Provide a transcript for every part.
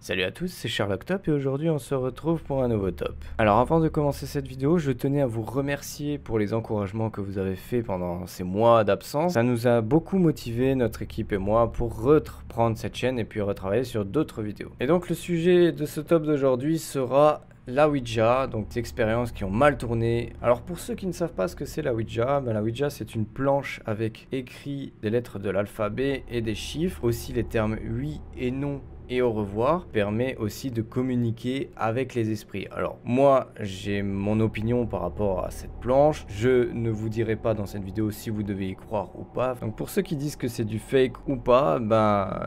Salut à tous, c'est Sherlock Top et aujourd'hui on se retrouve pour un nouveau top. Alors avant de commencer cette vidéo, je tenais à vous remercier pour les encouragements que vous avez fait pendant ces mois d'absence. Ça nous a beaucoup motivé, notre équipe et moi, pour reprendre cette chaîne et puis retravailler sur d'autres vidéos. Et donc le sujet de ce top d'aujourd'hui sera la Ouija, donc des expériences qui ont mal tourné. Alors pour ceux qui ne savent pas ce que c'est la Ouija, la Ouija c'est une planche avec écrit des lettres de l'alphabet et des chiffres, aussi les termes oui et non et au revoir, permet aussi de communiquer avec les esprits. Alors moi j'ai mon opinion par rapport à cette planche, je ne vous dirai pas dans cette vidéo si vous devez y croire ou pas. Donc pour ceux qui disent que c'est du fake ou pas,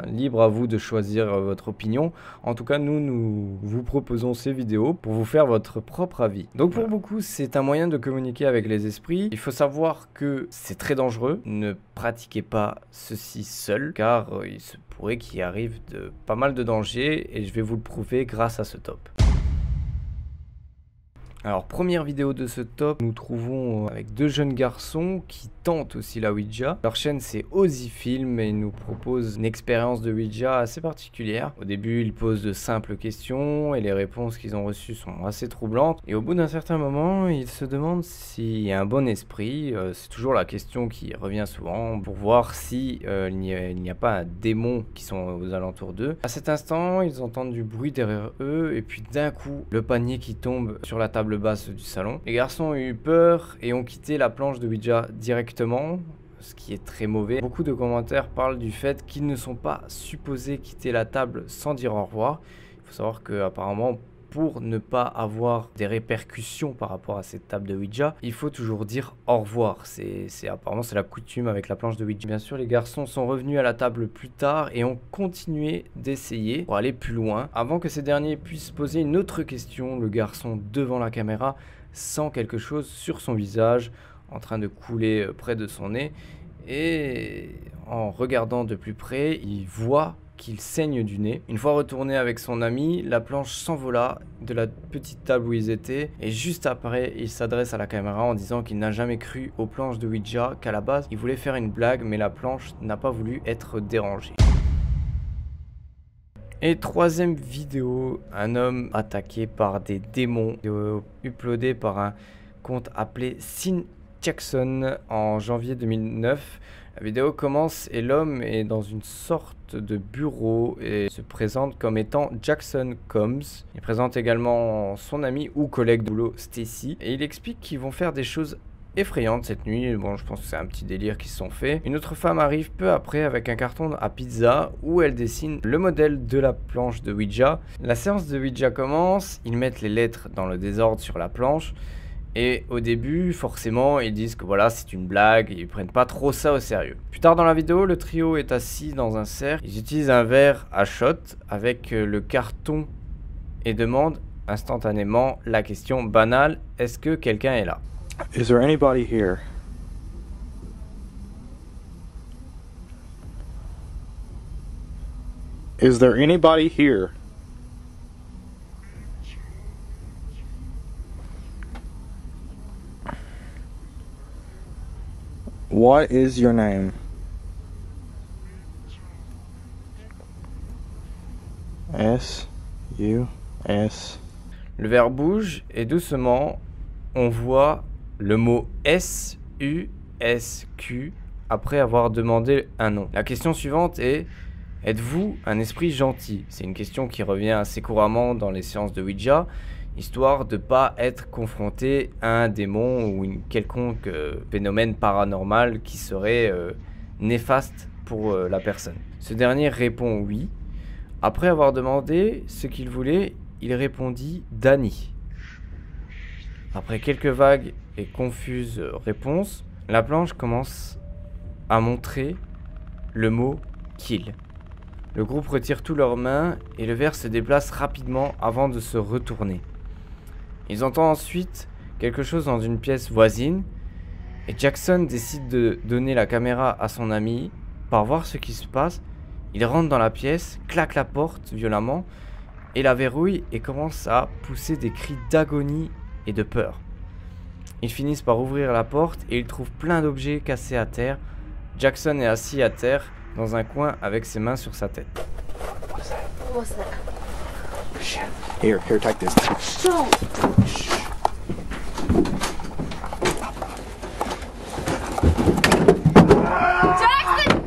libre à vous de choisir votre opinion. En tout cas nous vous proposons ces vidéos pour vous faire votre propre avis. Donc pour beaucoup c'est un moyen de communiquer avec les esprits. Il faut savoir que c'est très dangereux, ne pratiquez pas ceci seul car il se pourrait qu'il arrive de pas mal de dangers et je vais vous le prouver grâce à ce top. Alors première vidéo de ce top, nous trouvons avec deux jeunes garçons qui tentent aussi la Ouija. Leur chaîne c'est Ozifilm et ils nous proposent une expérience de Ouija assez particulière. Au début ils posent de simples questions et les réponses qu'ils ont reçues sont assez troublantes. Et au bout d'un certain moment ils se demandent s'il y a un bon esprit. C'est toujours la question qui revient souvent pour voir si il n'y a pas un démon qui sont aux alentours d'eux. À cet instant ils entendent du bruit derrière eux et puis d'un coup le panier qui tombe sur la table basse du salon. Les garçons ont eu peur et ont quitté la planche de Ouija directement, ce qui est très mauvais. Beaucoup de commentaires parlent du fait qu'ils ne sont pas supposés quitter la table sans dire au revoir. Il faut savoir que apparemment pour ne pas avoir des répercussions par rapport à cette table de Ouija, il faut toujours dire au revoir. Apparemment c'est la coutume avec la planche de Ouija. Bien sûr les garçons sont revenus à la table plus tard et ont continué d'essayer pour aller plus loin. Avant que ces derniers puissent poser une autre question, le garçon devant la caméra sent quelque chose sur son visage en train de couler près de son nez et en regardant de plus près, il voit qu'il saigne du nez. Une fois retourné avec son ami, la planche s'envola de la petite table où ils étaient et juste après il s'adresse à la caméra en disant qu'il n'a jamais cru aux planches de Ouija, qu'à la base il voulait faire une blague mais la planche n'a pas voulu être dérangée. Et troisième vidéo, un homme attaqué par des démons, uploadé par un compte appelé Sin Jackson en janvier 2009. La vidéo commence et l'homme est dans une sorte de bureau et se présente comme étant Jackson Combs. Il présente également son ami ou collègue de boulot Stacy et il explique qu'ils vont faire des choses effrayantes cette nuit. Bon, je pense que c'est un petit délire qu'ils se sont fait. Une autre femme arrive peu après avec un carton à pizza où elle dessine le modèle de la planche de Ouija. La séance de Ouija commence, ils mettent les lettres dans le désordre sur la planche. Et au début, forcément, ils disent que voilà, c'est une blague, ils prennent pas trop ça au sérieux. Plus tard dans la vidéo, le trio est assis dans un cercle. Ils utilisent un verre à shot avec le carton et demandent instantanément la question banale, est-ce que quelqu'un est là? Is there anybody here? Is there anybody here? What is your name? S-U-S. Le verre bouge et doucement, on voit le mot S-U-S-Q après avoir demandé un nom. La question suivante est: êtes-vous un esprit gentil? C'est une question qui revient assez couramment dans les séances de Ouija, histoire de ne pas être confronté à un démon ou une quelconque phénomène paranormal qui serait néfaste pour la personne. Ce dernier répond oui. Après avoir demandé ce qu'il voulait, il répondit Danny. Après quelques vagues et confuses réponses, la planche commence à montrer le mot kill. Le groupe retire tous leurs mains et le verre se déplace rapidement avant de se retourner. Ils entendent ensuite quelque chose dans une pièce voisine et Jackson décide de donner la caméra à son ami pour voir ce qui se passe. Il rentre dans la pièce, claque la porte violemment et la verrouille et commence à pousser des cris d'agonie et de peur. Ils finissent par ouvrir la porte et ils trouvent plein d'objets cassés à terre. Jackson est assis à terre dans un coin avec ses mains sur sa tête. What's that? Shit. Here, take this. Don't. Jackson!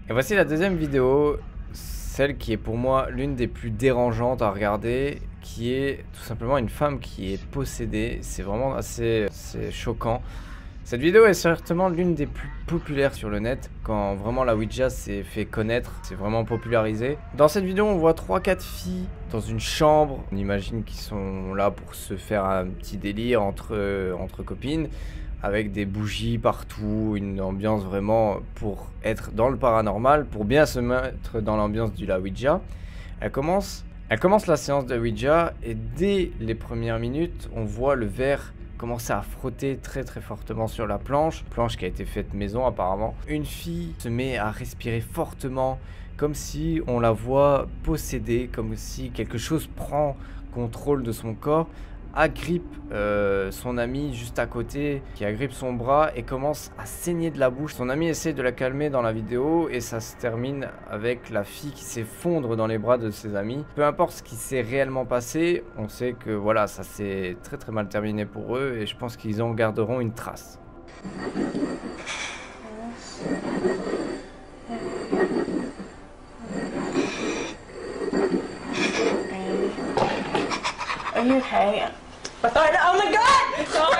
Et voici la deuxième vidéo, celle qui est pour moi l'une des plus dérangeantes à regarder, qui est tout simplement une femme qui est possédée. C'est vraiment assez choquant. Cette vidéo est certainement l'une des plus populaires sur le net, quand vraiment la Ouija s'est fait connaître, c'est vraiment popularisé. Dans cette vidéo, on voit 3-4 filles dans une chambre. On imagine qu'ils sont là pour se faire un petit délire entre copines, avec des bougies partout, une ambiance vraiment pour être dans le paranormal, pour bien se mettre dans l'ambiance de la Ouija. Elle commence la séance de Ouija et dès les premières minutes, on voit le verre commencer à frotter très fortement sur la planche qui a été faite maison apparemment. Une fille se met à respirer fortement, comme si on la voit possédée, comme si quelque chose prend contrôle de son corps, agrippe son ami juste à côté, qui agrippe son bras et commence à saigner de la bouche. Son ami essaie de la calmer dans la vidéo et ça se termine avec la fille qui s'effondre dans les bras de ses amis. Peu importe ce qui s'est réellement passé, on sait que voilà, ça s'est très mal terminé pour eux et je pense qu'ils en garderont une trace. Are you okay? Bethard, oh my god! Bethard!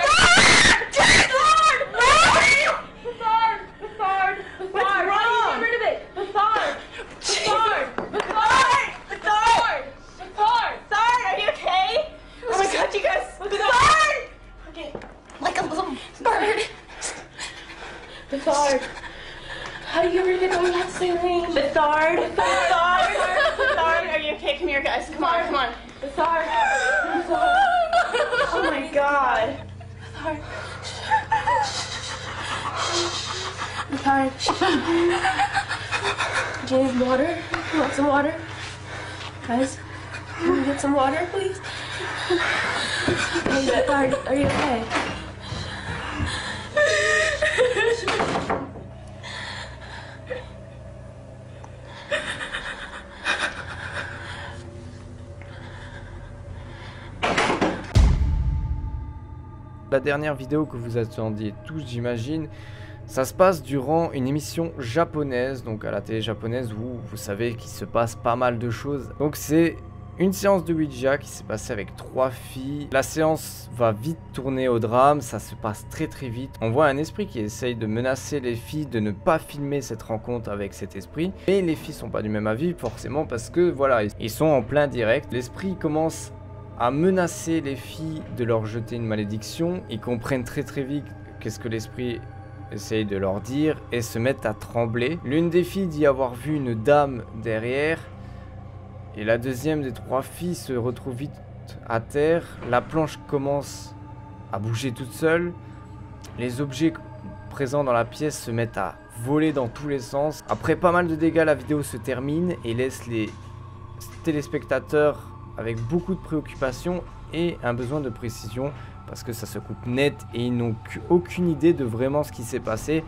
Bethard! What's wrong? Get rid of it! Bethard! Are you okay? Oh my god, you guys! Bethard! Okay, like a little bird. Bethard! How do you get rid of it? I'm not saline. Bethard! Bethard, are you okay? Come here, guys. Come on. Bethard! Oh my god. Bethard. Do you need water? You want some water? Guys, can we get some water, please? Hey, Bethard, are you okay? La dernière vidéo que vous attendiez tous, j'imagine, ça se passe durant une émission japonaise, donc à la télé japonaise où vous savez qu'il se passe pas mal de choses. Donc c'est une séance de Ouija qui s'est passée avec 3 filles. La séance va vite tourner au drame, ça se passe très vite. On voit un esprit qui essaye de menacer les filles de ne pas filmer cette rencontre avec cet esprit. Et les filles sont pas du même avis forcément parce que voilà, ils sont en plein direct. L'esprit commence à menacer les filles de leur jeter une malédiction. Ils comprennent très vite qu'est-ce que l'esprit essaye de leur dire et se mettent à trembler. L'une des filles dit avoir vu une dame derrière et la deuxième des 3 filles se retrouve vite à terre. La planche commence à bouger toute seule. Les objets présents dans la pièce se mettent à voler dans tous les sens. Après pas mal de dégâts, la vidéo se termine et laisse les téléspectateurs avec beaucoup de préoccupations et un besoin de précision parce que ça se coupe net et ils n'ont aucune idée de vraiment ce qui s'est passé.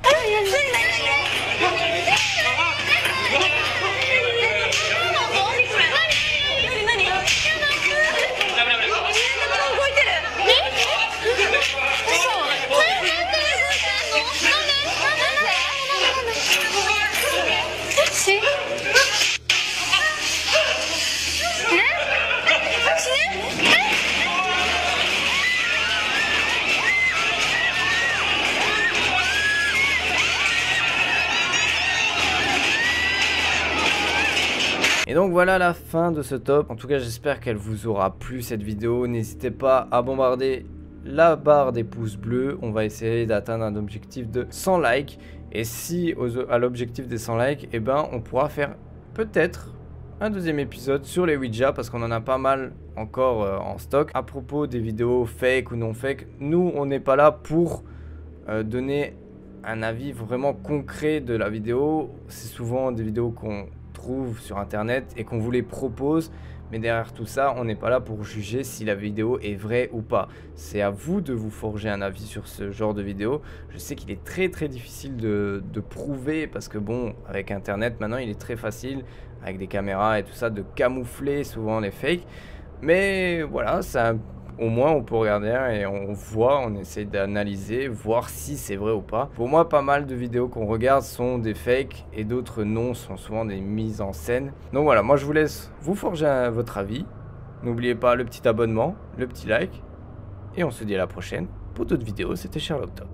Et donc voilà la fin de ce top. En tout cas j'espère qu'elle vous aura plu cette vidéo. N'hésitez pas à bombarder la barre des pouces bleus. On va essayer d'atteindre un objectif de 100 likes. Et si à l'objectif des 100 likes, eh ben, on pourra faire peut-être un deuxième épisode sur les Ouija parce qu'on en a pas mal encore en stock. À propos des vidéos fake ou non fake, nous on n'est pas là pour donner un avis vraiment concret de la vidéo. C'est souvent des vidéos qu'on trouve sur internet et qu'on vous les propose, mais derrière tout ça on n'est pas là pour juger si la vidéo est vraie ou pas. C'est à vous de vous forger un avis sur ce genre de vidéo. Je sais qu'il est très difficile de prouver parce que bon, avec internet maintenant il est très facile avec des caméras et tout ça de camoufler souvent les fakes, mais voilà, ça au moins on peut regarder et on voit, on essaie d'analyser, voir si c'est vrai ou pas. Pour moi, pas mal de vidéos qu'on regarde sont des fakes et d'autres non, sont souvent des mises en scène. Donc voilà, moi je vous laisse vous forger votre avis. N'oubliez pas le petit abonnement, le petit like et on se dit à la prochaine pour d'autres vidéos. C'était Sherlock Top.